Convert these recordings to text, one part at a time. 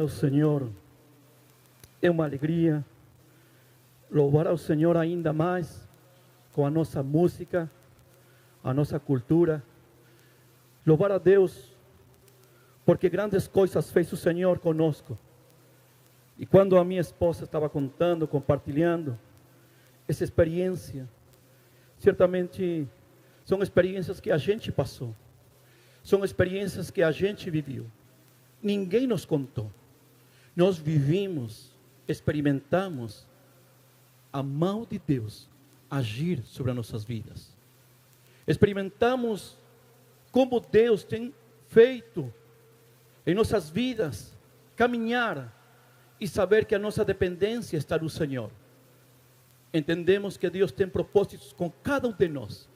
ao Senhor. É uma alegria louvar ao Senhor ainda mais com a nossa música, a nossa cultura. Louvar a Deus porque grandes coisas fez o Senhor conosco. E quando a minha esposa estava contando, compartilhando essa experiência, certamente são experiências que a gente passou, são experiências que a gente viveu. Ninguém nos contou. Nós vivimos, experimentamos a mão de Deus agir sobre as nossas vidas. Experimentamos como Deus tem feito em nossas vidas caminhar e saber que a nossa dependência está no Senhor. Entendemos que Deus tem propósitos com cada um de nós.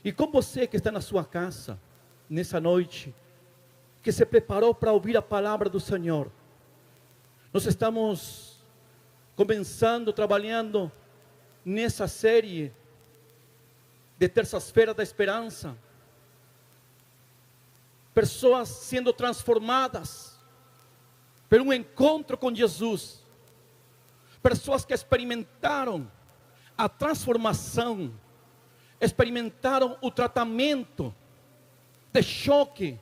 E com você que está na sua casa, nessa noite, que se preparou para ouvir a palavra do Senhor. Nós estamos começando, trabalhando nessa série de terças-feiras da esperança. Pessoas sendo transformadas por um encontro com Jesus. Pessoas que experimentaram a transformação, experimentaram o tratamento de choque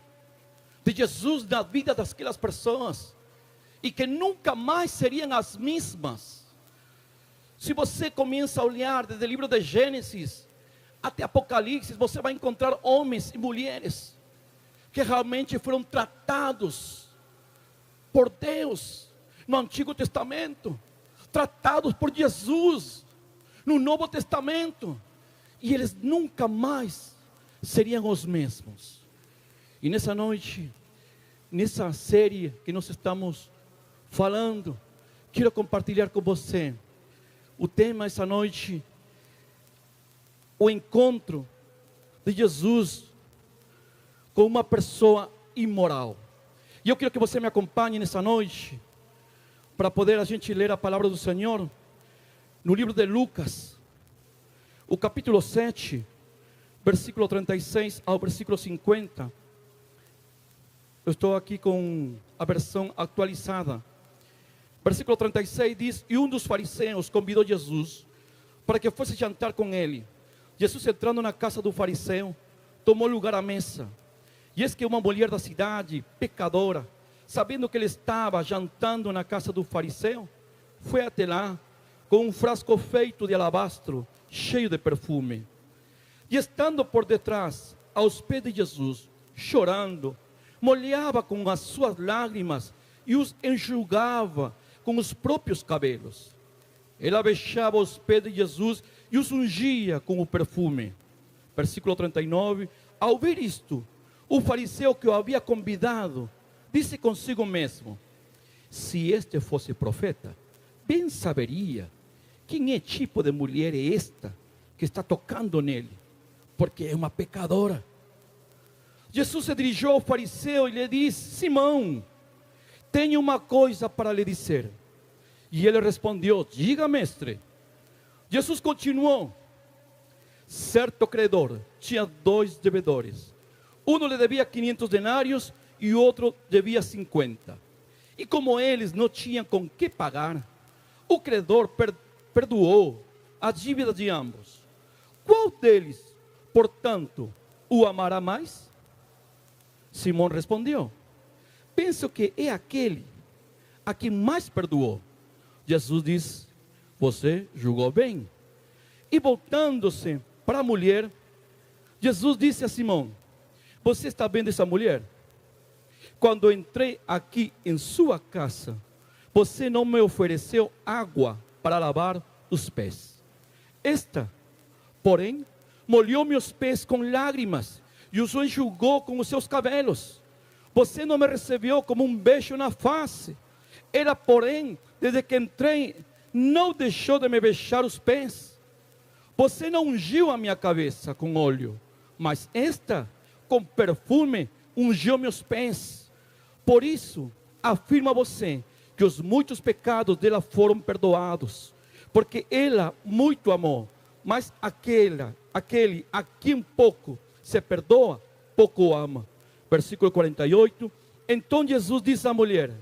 de Jesus na vida daquelas pessoas, e que nunca mais seriam as mesmas. Se você começa a olhar desde o livro de Gênesis até Apocalipse, você vai encontrar homens e mulheres que realmente foram tratados por Deus no Antigo Testamento, tratados por Jesus no Novo Testamento, e eles nunca mais seriam os mesmos. E nessa noite, nessa série que nós estamos falando, quero compartilhar com você o tema essa noite: o encontro de Jesus com uma pessoa imoral. E eu quero que você me acompanhe nessa noite, para poder a gente ler a palavra do Senhor, no livro de Lucas, o capítulo 7, versículo 36 ao versículo 50. Eu estou aqui com a versão atualizada. Versículo 36 diz: e um dos fariseus convidou Jesus para que fosse jantar com ele. Jesus, entrando na casa do fariseu, tomou lugar à mesa. E eis que uma mulher da cidade, pecadora, sabendo que ele estava jantando na casa do fariseu, foi até lá com um frasco feito de alabastro, cheio de perfume. E estando por detrás, aos pés de Jesus, chorando, molhava com as suas lágrimas e os enxugava com os próprios cabelos. Ela beijava os pés de Jesus e os ungia com o perfume. Versículo 39. Ao ver isto, o fariseu que o havia convidado disse consigo mesmo: se este fosse profeta, bem saberia quem é tipo de mulher é esta que está tocando nele, porque é uma pecadora. Jesus se dirigiu ao fariseu e lhe disse: Simão, tenho uma coisa para lhe dizer. E ele respondeu: diga, mestre. Jesus continuou: certo credor tinha 2 devedores. Um lhe devia 500 denários e o outro devia 50. E como eles não tinham com que pagar, o credor perdoou a dívida de ambos. Qual deles, portanto, o amará mais? Simão respondeu: penso que é aquele a quem mais perdoou. Jesus disse: você julgou bem. E voltando-se para a mulher, Jesus disse a Simão: você está vendo essa mulher? Quando entrei aqui em sua casa, você não me ofereceu água para lavar os pés. Esta, porém, molhou meus pés com lágrimas e os enxugou com os seus cabelos. Você não me recebeu como um beijo na face. Ela, porém, desde que entrei, não deixou de me beijar os pés. Você não ungiu a minha cabeça com óleo, mas esta, com perfume, ungiu meus pés. Por isso, afirmo a você que os muitos pecados dela foram perdoados, porque ela muito amou. Mas aquele a quem pouco se perdoa, pouco ama. Versículo 48. Então Jesus disse à mulher: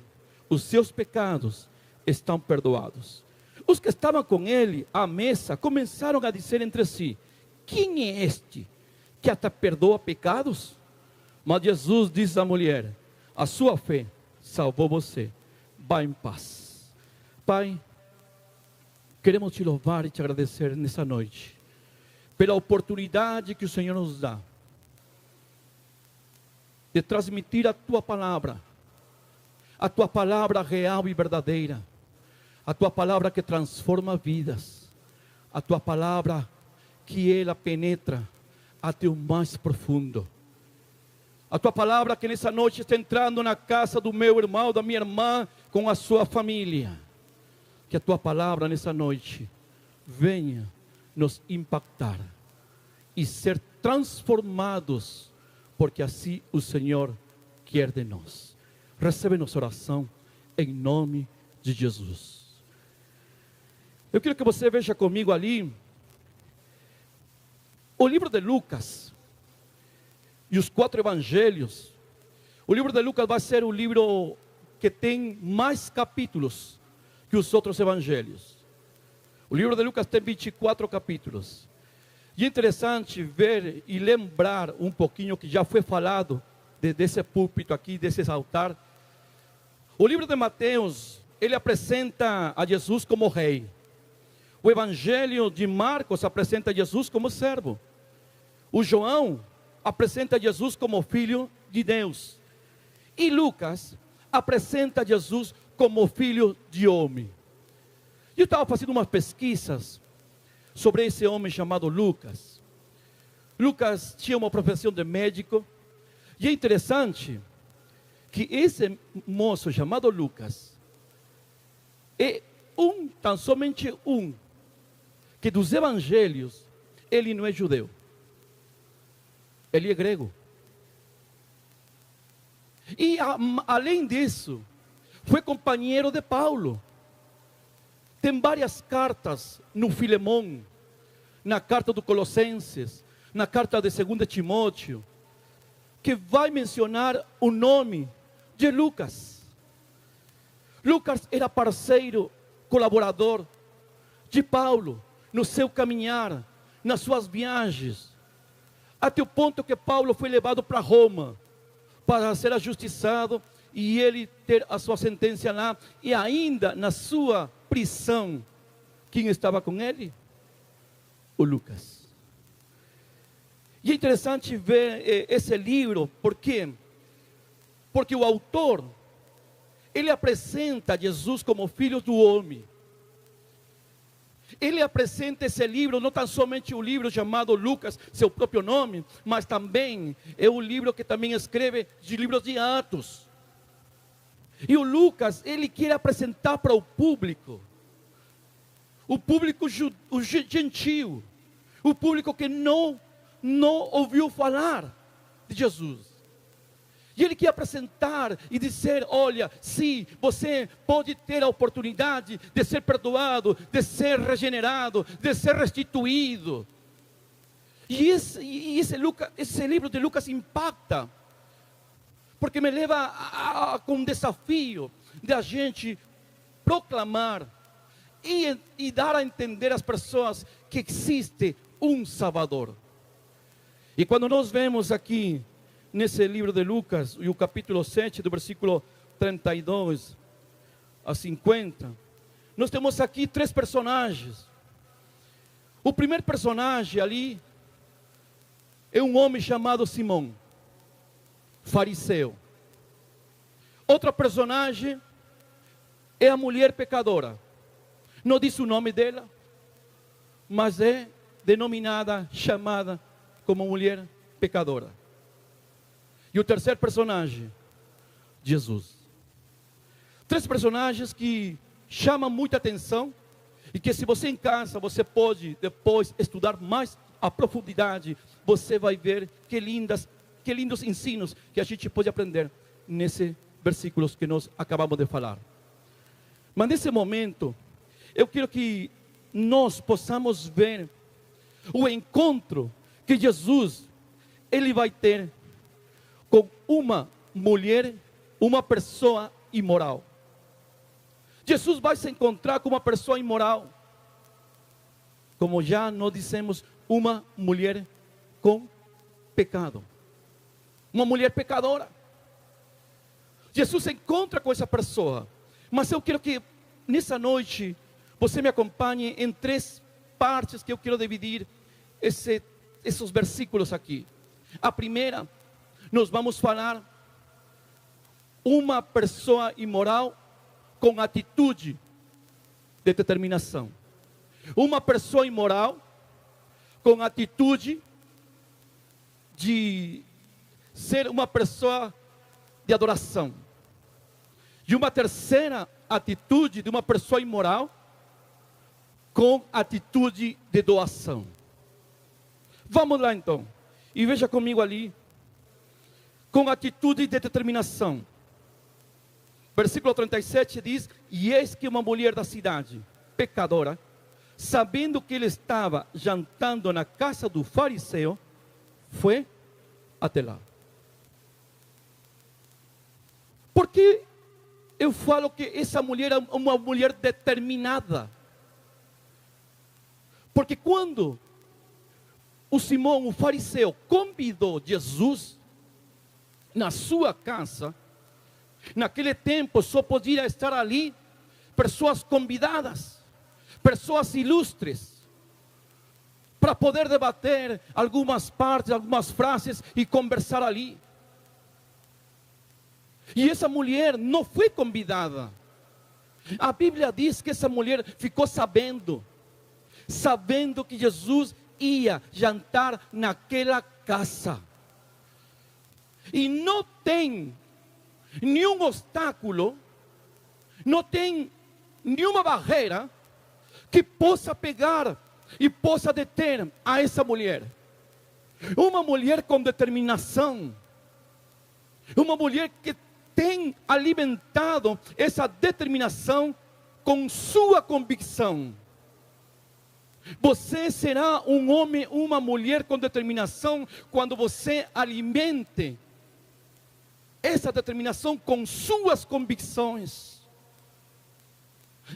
os seus pecados estão perdoados. Os que estavam com ele à mesa começaram a dizer entre si: quem é este que até perdoa pecados? Mas Jesus disse à mulher: a sua fé salvou você, vá em paz. Pai, queremos te louvar e te agradecer nessa noite, pela oportunidade que o Senhor nos dá, de transmitir a tua palavra real e verdadeira, a tua palavra que transforma vidas, a tua palavra que ela penetra até o mais profundo, a tua palavra que nessa noite está entrando na casa do meu irmão, da minha irmã, com a sua família. Que a tua palavra nessa noite venha nos impactar e ser transformados, porque assim o Senhor quer de nós. Recebe nossa oração em nome de Jesus. Eu quero que você veja comigo ali o livro de Lucas e os 4 evangelhos. O livro de Lucas vai ser o livro que tem mais capítulos que os outros evangelhos. O livro de Lucas tem 24 capítulos. E é interessante ver e lembrar um pouquinho que já foi falado desse púlpito aqui, desse altar. O livro de Mateus, ele apresenta a Jesus como rei. O evangelho de Marcos apresenta Jesus como servo. O João apresenta Jesus como filho de Deus. E Lucas apresenta Jesus como filho de homem. Eu estava fazendo umas pesquisas sobre esse homem chamado Lucas. Lucas tinha uma profissão de médico. E é interessante que esse moço chamado Lucas é tão somente que dos evangelhos, ele não é judeu, ele é grego. E além disso, foi companheiro de Paulo. Tem várias cartas no Filemão, na carta do Colossenses, na carta de 2 Timóteo, que vai mencionar o nome de Lucas. Lucas era parceiro, colaborador de Paulo, no seu caminhar, nas suas viagens, até o ponto que Paulo foi levado para Roma, para ser ajustiçado, e ele ter a sua sentença lá, e ainda na sua prisão, quem estava com ele? O Lucas. E é interessante ver esse livro, por quê? Porque o autor, ele apresenta Jesus como filho do homem. Ele apresenta esse livro, não tão somente o livro chamado Lucas, seu próprio nome, mas também é o livro que também escreve de livros de Atos. E o Lucas, ele quer apresentar para o público o gentil, o público que não ouviu falar de Jesus. E ele quer apresentar e dizer: olha, sim, você pode ter a oportunidade de ser perdoado, de ser regenerado, de ser restituído. E esse livro de Lucas impacta, porque me leva com um desafio de a gente proclamar e dar a entender às pessoas que existe um Salvador. E quando nós vemos aqui nesse livro de Lucas, e o capítulo 7, do versículo 32 a 50, nós temos aqui 3 personagens. O primeiro personagem ali é um homem chamado Simão, fariseu. Outra personagem é a mulher pecadora. Não diz o nome dela, mas é denominada, chamada como mulher pecadora. E o terceiro personagem, Jesus. 3 personagens que chamam muita atenção e que, se você em casa, você pode depois estudar mais a profundidade, você vai ver que lindos ensinos que a gente pode aprender nesses versículos que nós acabamos de falar. Mas nesse momento, eu quero que nós possamos ver o encontro que Jesus, ele vai ter com uma mulher, uma pessoa imoral. Jesus vai se encontrar com uma pessoa imoral. Como já nós dissemos, uma mulher com pecado. Uma mulher pecadora. Jesus se encontra com essa pessoa. Mas eu quero que nessa noite você me acompanhe em 3 partes que eu quero dividir esses versículos aqui. A primeira, nós vamos falar uma pessoa imoral com atitude de determinação. Uma pessoa imoral com atitude de ser uma pessoa de adoração. E uma terceira atitude de uma pessoa imoral com atitude de doação. Vamos lá então. E veja comigo ali. Com atitude de determinação. Versículo 37 diz: e eis que uma mulher da cidade, pecadora, sabendo que ele estava jantando na casa do fariseu, foi até lá. Por que eu falo que essa mulher é uma mulher determinada? Porque quando o Simão, o fariseu, convidou Jesus na sua casa, naquele tempo só podia estar ali pessoas convidadas, pessoas ilustres, para poder debater algumas partes, algumas frases e conversar ali. E essa mulher não foi convidada. A Bíblia diz que essa mulher ficou sabendo que Jesus ia jantar naquela casa. E não tem nenhum obstáculo, não tem nenhuma barreira que possa pegar e possa deter a essa mulher. Uma mulher com determinação, uma mulher que tem alimentado essa determinação com sua convicção. Você será um homem, uma mulher com determinação quando você alimente essa determinação com suas convicções.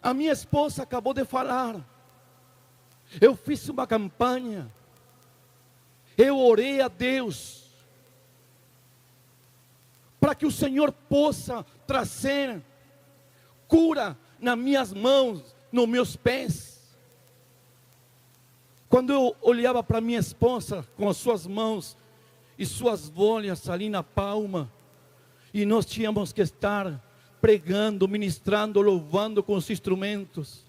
A minha esposa acabou de falar. Eu fiz uma campanha. Eu orei a Deus para que o Senhor possa trazer cura nas minhas mãos, nos meus pés. Quando eu olhava para minha esposa com as suas mãos e suas bolhas ali na palma, e nós tínhamos que estar pregando, ministrando, louvando com os instrumentos,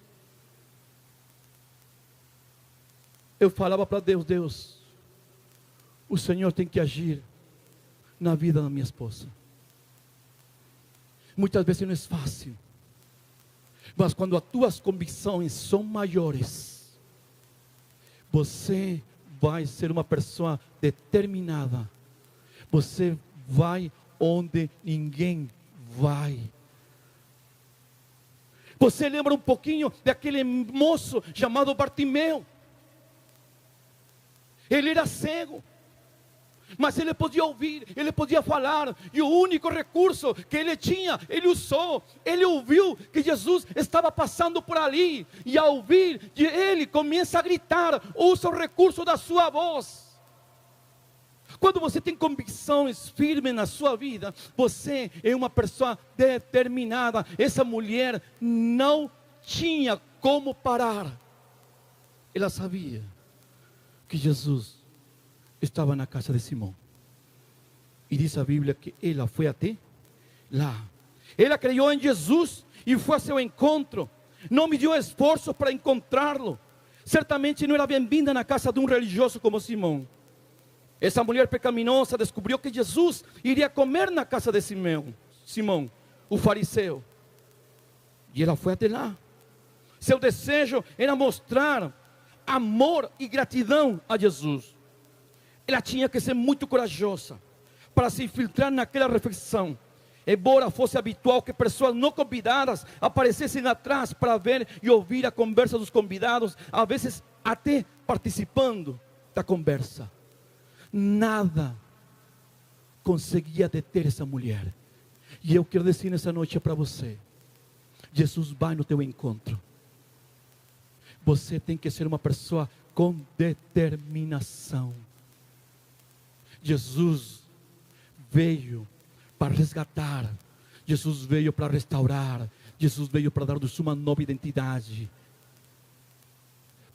eu falava para Deus: Deus, o Senhor tem que agir na vida da minha esposa. Muitas vezes não é fácil, mas quando as tuas convicções são maiores, você vai ser uma pessoa determinada. Você vai onde ninguém vai. Você lembra um pouquinho daquele moço chamado Bartimeu? Ele era cego, mas ele podia ouvir, ele podia falar, e o único recurso que ele tinha, ele usou. Ele ouviu que Jesus estava passando por ali, e ao ouvir, ele começa a gritar, usa o recurso da sua voz. Quando você tem convicções firmes na sua vida, você é uma pessoa determinada. Essa mulher não tinha como parar. Ela sabia que Jesus estava na casa de Simão. E diz a Bíblia que ela foi até lá. Ela creu em Jesus e foi a seu encontro. Não mediu esforço para encontrá-lo. Certamente não era bem-vinda na casa de um religioso como Simão. Essa mulher pecaminosa descobriu que Jesus iria comer na casa de Simão, o fariseu. E ela foi até lá. Seu desejo era mostrar amor e gratidão a Jesus. Ela tinha que ser muito corajosa para se infiltrar naquela refeição. Embora fosse habitual que pessoas não convidadas aparecessem atrás para ver e ouvir a conversa dos convidados, às vezes até participando da conversa. Nada conseguia deter essa mulher. E eu quero dizer nessa noite para você: Jesus vai no teu encontro. Você tem que ser uma pessoa com determinação. Jesus veio para resgatar. Jesus veio para restaurar. Jesus veio para dar-nos uma nova identidade.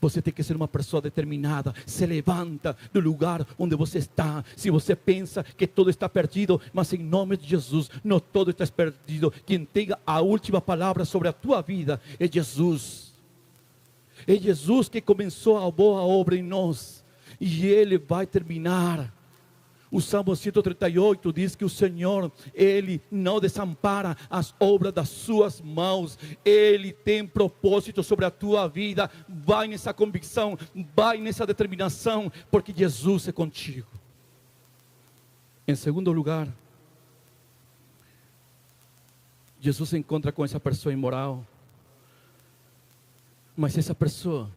Você tem que ser uma pessoa determinada. Se levanta do lugar onde você está. Se você pensa que tudo está perdido, mas em nome de Jesus, não todo está perdido. Quem tem a última palavra sobre a tua vida é Jesus. É Jesus que começou a boa obra em nós, e Ele vai terminar. O Salmo 138 diz que o Senhor, Ele não desampara as obras das suas mãos. Ele tem propósito sobre a tua vida. Vai nessa convicção, vai nessa determinação, porque Jesus é contigo. Em segundo lugar, Jesus se encontra com essa pessoa imoral. Mas essa pessoa,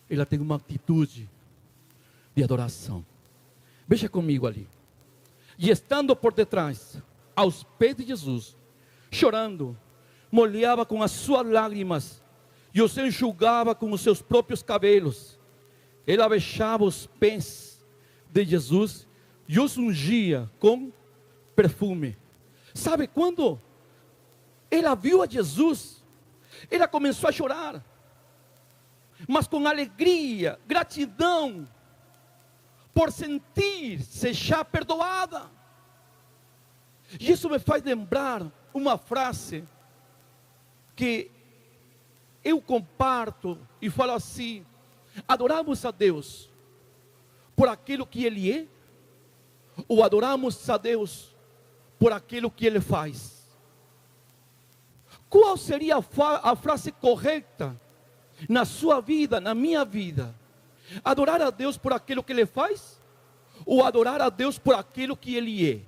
ela tem uma atitude de adoração. Veja comigo ali. E estando por detrás, aos pés de Jesus, chorando, molhava com as suas lágrimas e os enxugava com os seus próprios cabelos. Ele beijava os pés de Jesus e os ungia com perfume. Sabe quando ela viu a Jesus, ela começou a chorar, mas com alegria, gratidão, por sentir-se já perdoada. E isso me faz lembrar uma frase que eu comparto e falo assim: adoramos a Deus por aquilo que Ele é, ou adoramos a Deus por aquilo que Ele faz? Qual seria a frase correta na sua vida, na minha vida? Adorar a Deus por aquilo que Ele faz, ou adorar a Deus por aquilo que Ele é?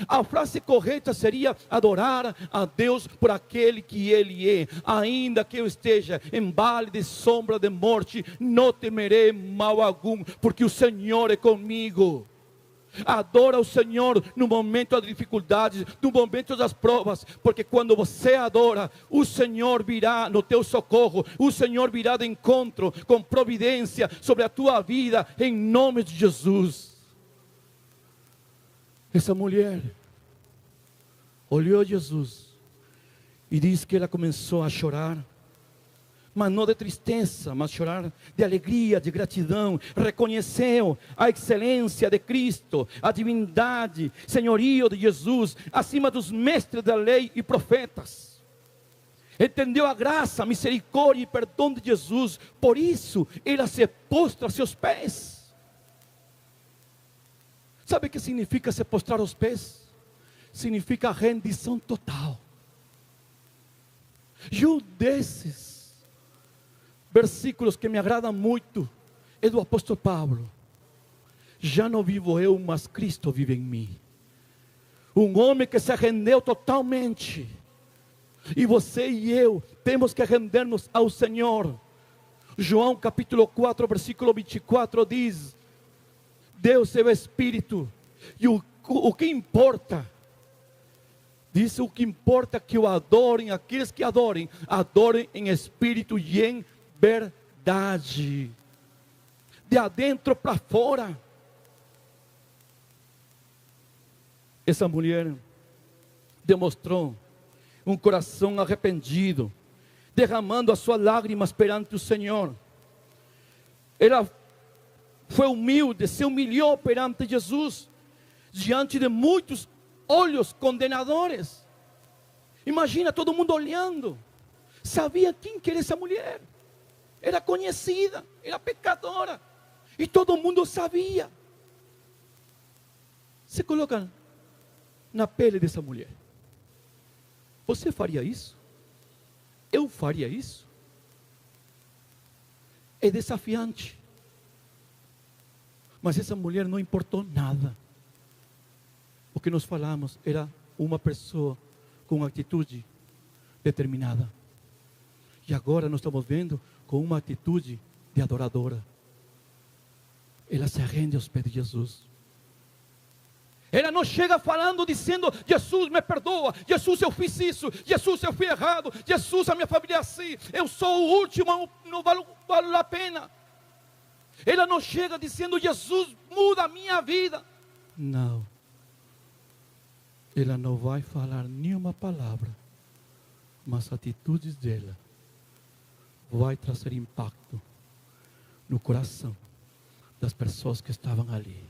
A frase correta seria adorar a Deus por aquele que Ele é. Ainda que eu esteja em vale de sombra de morte, não temerei mal algum, porque o Senhor é comigo. Adora o Senhor no momento das dificuldades, no momento das provas, porque quando você adora, o Senhor virá no teu socorro, o Senhor virá de encontro com providência sobre a tua vida, em nome de Jesus. Essa mulher olhou Jesus e diz que ela começou a chorar, mas não de tristeza, mas chorar de alegria, de gratidão. Reconheceu a excelência de Cristo, a divindade, senhorio de Jesus, acima dos mestres da lei e profetas. Entendeu a graça, a misericórdia e perdão de Jesus. Por isso, ela se postra a seus pés. Sabe o que significa se postrar aos pés? Significa rendição total. E um desses versículos que me agradam muito é do apóstolo Paulo: já não vivo eu, mas Cristo vive em mim. Um homem que se rendeu totalmente. E você e eu temos que render-nos ao Senhor. João capítulo 4, versículo 24 diz: Deus é o Espírito, e o que importa, diz, o que importa é que o adorem, aqueles que adorem em espírito e em verdade, de adentro para fora. Essa mulher demonstrou um coração arrependido, derramando as suas lágrimas perante o Senhor. Ela foi humilde, se humilhou perante Jesus, diante de muitos olhos condenadores. Imagina todo mundo olhando, sabia quem que era essa mulher. Era conhecida, era pecadora, e todo mundo sabia. Se coloca na pele dessa mulher. Você faria isso? Eu faria isso? É desafiante. Mas essa mulher não importou nada. O que nós falamos era uma pessoa com uma atitude determinada. E agora nós estamos vendo com uma atitude de adoradora. Ela se rende aos pés de Jesus. Ela não chega falando, dizendo: Jesus me perdoa, Jesus eu fiz isso, Jesus eu fui errado, Jesus a minha família é assim, eu sou o último, não vale a pena. Ela não chega dizendo: Jesus muda a minha vida. Não. Ela não vai falar nenhuma palavra, mas as atitudes dela vai trazer impacto no coração das pessoas que estavam ali.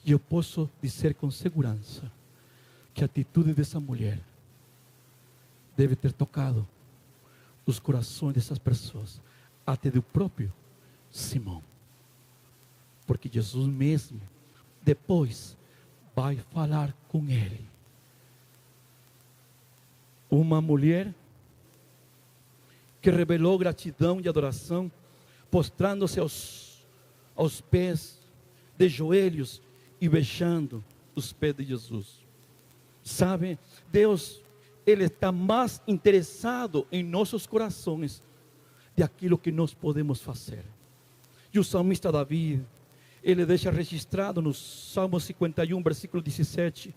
E eu posso dizer com segurança que a atitude dessa mulher deve ter tocado os corações dessas pessoas, até do próprio Simão. Porque Jesus mesmo, depois, vai falar com ele. Uma mulher que revelou gratidão e adoração, postrando-se aos pés, de joelhos, e beijando os pés de Jesus. Sabe, Deus, Ele está mais interessado em nossos corações de aquilo que nós podemos fazer. E o salmista Davi, ele deixa registrado no Salmo 51, versículo 17: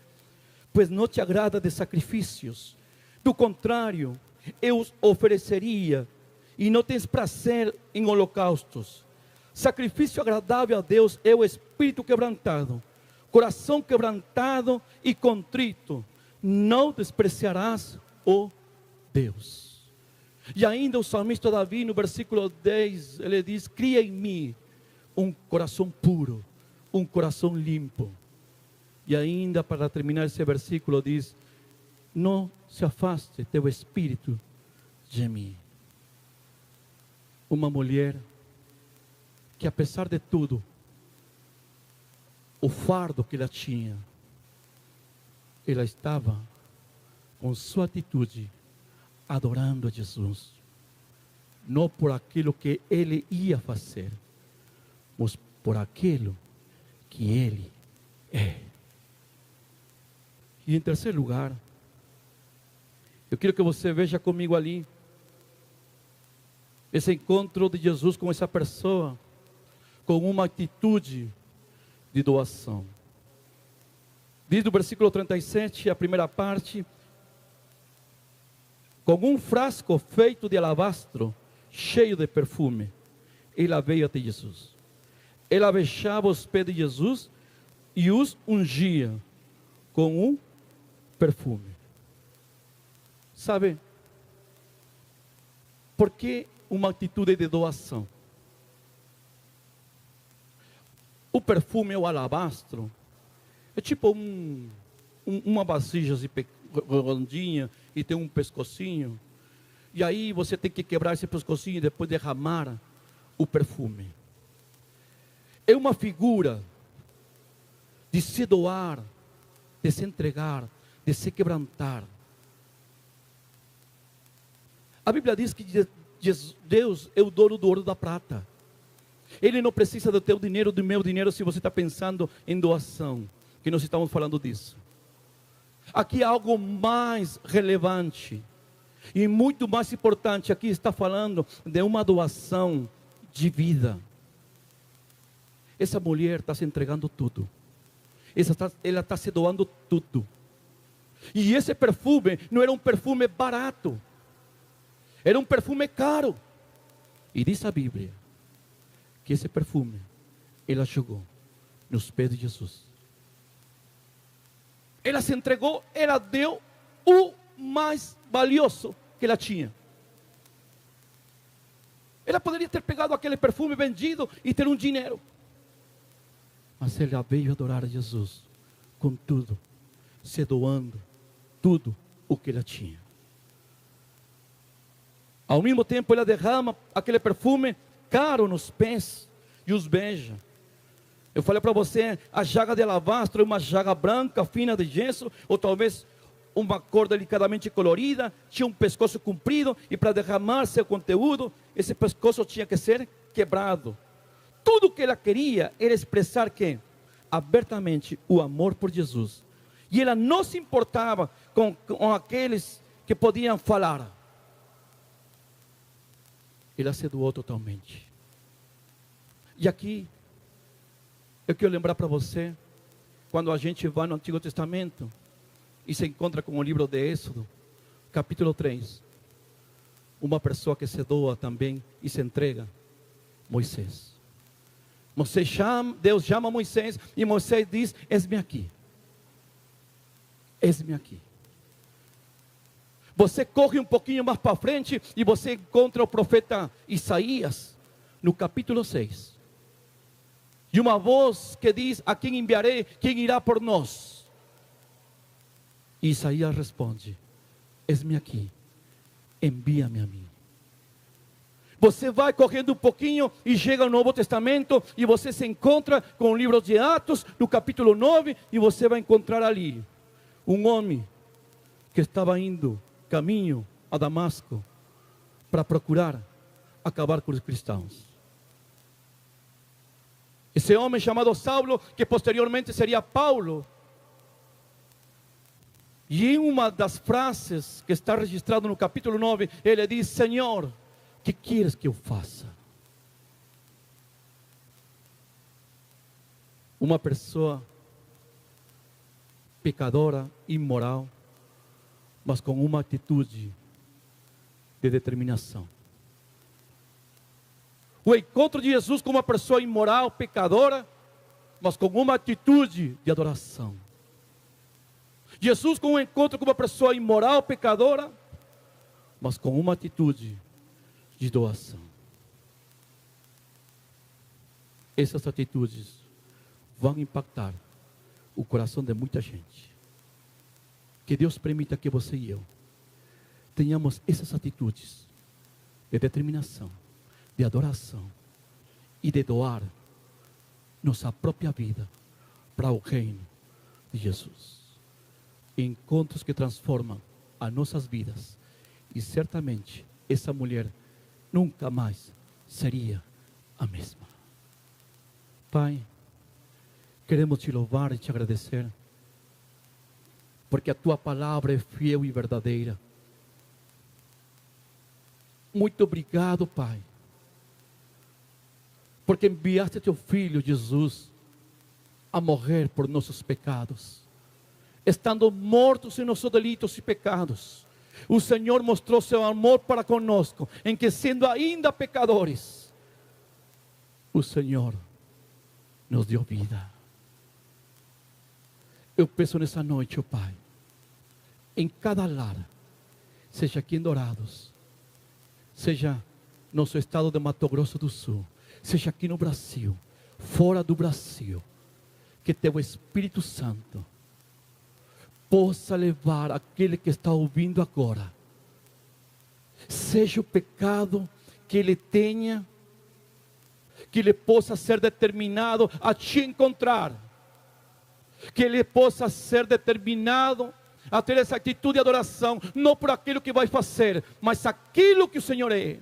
pois não te agrada de sacrifícios, do contrário, eu os ofereceria, e não tens prazer em holocaustos. Sacrifício agradável a Deus é o espírito quebrantado, coração quebrantado e contrito, não despreciarás, ó Deus. E ainda o salmista Davi, no versículo 10, ele diz: cria em mim um coração puro, um coração limpo. E ainda, para terminar esse versículo, diz: não se afaste teu espírito de mim. Uma mulher que, apesar de tudo, o fardo que ela tinha, ela estava com sua atitude adorando a Jesus, não por aquilo que ele ia fazer, mas por aquilo que ele é. E em terceiro lugar, eu quero que você veja comigo ali esse encontro de Jesus com essa pessoa, com uma atitude de doação. Diz no versículo 37, a primeira parte: com um frasco feito de alabastro, cheio de perfume, ela veio até Jesus. Ela beijava os pés de Jesus e os ungia com um perfume. Sabe, por que uma atitude de doação? O perfume, o alabastro, é tipo uma vasilha assim, redondinha, e tem um pescocinho. E aí você tem que quebrar esse pescocinho e depois derramar o perfume. É uma figura de se doar, de se entregar, de se quebrantar. A Bíblia diz que Deus é o dono do ouro e da prata. Ele não precisa do teu dinheiro, do meu dinheiro, se você está pensando em doação, que nós estamos falando disso. Aqui há algo mais relevante e muito mais importante. Aqui está falando de uma doação de vida. Essa mulher está se entregando tudo. Ela está se doando tudo. E esse perfume não era um perfume barato, era um perfume caro. E diz a Bíblia que esse perfume ela jogou nos pés de Jesus. Ela se entregou, ela deu o mais valioso que ela tinha. Ela poderia ter pegado aquele perfume vendido e ter um dinheiro, mas ela veio adorar a Jesus com tudo, se doando tudo o que ela tinha. Ao mesmo tempo, ela derrama aquele perfume caro nos pés e os beija. Eu falei para você, a jaga de alabastro é uma jaga branca, fina de gesso, ou talvez uma cor delicadamente colorida, tinha um pescoço comprido, e para derramar seu conteúdo, esse pescoço tinha que ser quebrado. Tudo que ela queria era expressar que, abertamente, o amor por Jesus. E ela não se importava com aqueles que podiam falar. Ela se doou totalmente. E aqui, eu quero lembrar para você quando a gente vai no Antigo Testamento e se encontra com o livro de Êxodo, capítulo 3, uma pessoa que se doa também e se entrega, Moisés. Deus chama Moisés e Moisés diz: eis-me aqui. Eis-me aqui. Você corre um pouquinho mais para frente e você encontra o profeta Isaías, no capítulo 6. E uma voz que diz: a quem enviarei? Quem irá por nós? E Isaías responde: eis-me aqui, envia-me a mim. Você vai correndo um pouquinho e chega ao Novo Testamento e você se encontra com o livro de Atos, no capítulo 9, e você vai encontrar ali um homem que estava indo caminho a Damasco para procurar acabar com os cristãos. Esse homem chamado Saulo, que posteriormente seria Paulo, e em uma das frases que está registrado no capítulo 9, ele diz: Senhor, que queres que eu faça? Uma pessoa pecadora, imoral, mas com uma atitude de determinação. O encontro de Jesus com uma pessoa imoral, pecadora, mas com uma atitude de adoração. Jesus com um encontro com uma pessoa imoral, pecadora, mas com uma atitude de doação. Essas atitudes vão impactar o coração de muita gente. Que Deus permita que você e eu tenhamos essas atitudes de determinação, de adoração e de doar nossa própria vida para o reino de Jesus. Encontros que transformam as nossas vidas, e certamente essa mulher nunca mais seria a mesma. Pai, queremos te louvar e te agradecer, porque a tua palavra é fiel e verdadeira. Muito obrigado, Pai, porque enviaste teu Filho Jesus a morrer por nossos pecados. Estando mortos em nossos delitos e pecados, o Senhor mostrou seu amor para conosco, em que sendo ainda pecadores, o Senhor nos deu vida. Eu peço nessa noite, ó Pai, em cada lar, seja aqui em Dourados, seja no nosso estado de Mato Grosso do Sul, seja aqui no Brasil, fora do Brasil, que teu Espírito Santo possa levar aquele que está ouvindo agora, seja o pecado que ele tenha, que ele possa ser determinado a te encontrar, que ele possa ser determinado a ter essa atitude de adoração, não por aquilo que vai fazer, mas aquilo que o Senhor é.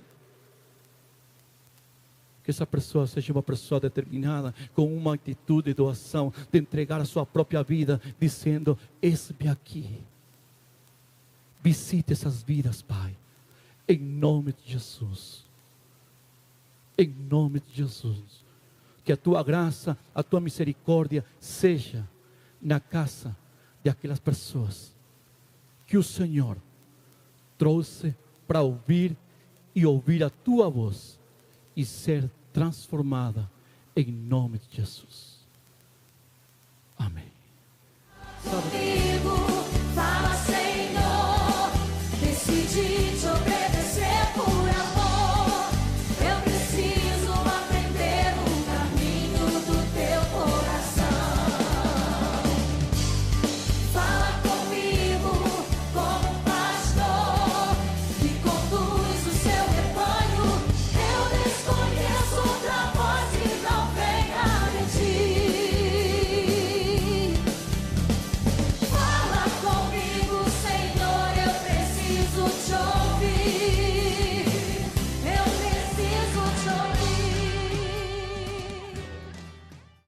Que essa pessoa seja uma pessoa determinada, com uma atitude de doação, de entregar a sua própria vida, dizendo: eis-me aqui. Visite essas vidas, Pai, em nome de Jesus. Em nome de Jesus. Que a tua graça, a tua misericórdia seja na casa de aquelas pessoas que o Senhor trouxe para ouvir e ouvir a tua voz e ser transformada em nome de Jesus.